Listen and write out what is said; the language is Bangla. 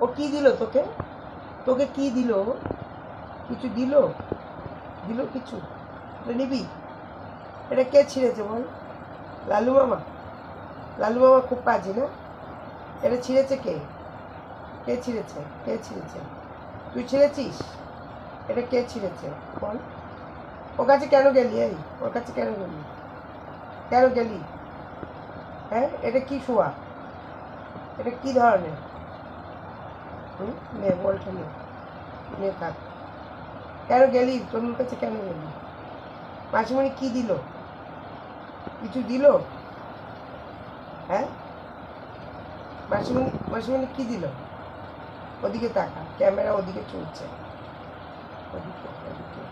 ও কি দিল তোকে? তোকে কি দিল? কিছু দিল? দিল কিছু? এটা নিবি? এটা কে ছিঁড়েছে বল? লালু মামা? লালু মামা খুব কাজে না? এটা ছিঁড়েছে কে? কে ছিঁড়েছে? কে ছিঁড়েছে? তুই ছিঁড়েছিস? এটা কে ছিঁড়েছে বল? ওর কাছে কেন গেলি? এই ওর কাছে কেন গেলি? কেন গেলি? হ্যাঁ, এটা কি শোয়া? এটা কি ধরনের? নে বলটা নে, নে থাক। কেন গেলি? তনুর কাছে কেন গেলি? মাসিমণি কি দিল? কিছু দিল? হ্যাঁ, মাসিমণি কি দিল? ওদিকে তাকা, ক্যামেরা ওদিকে চলছে, ওদিকে ওদিকে।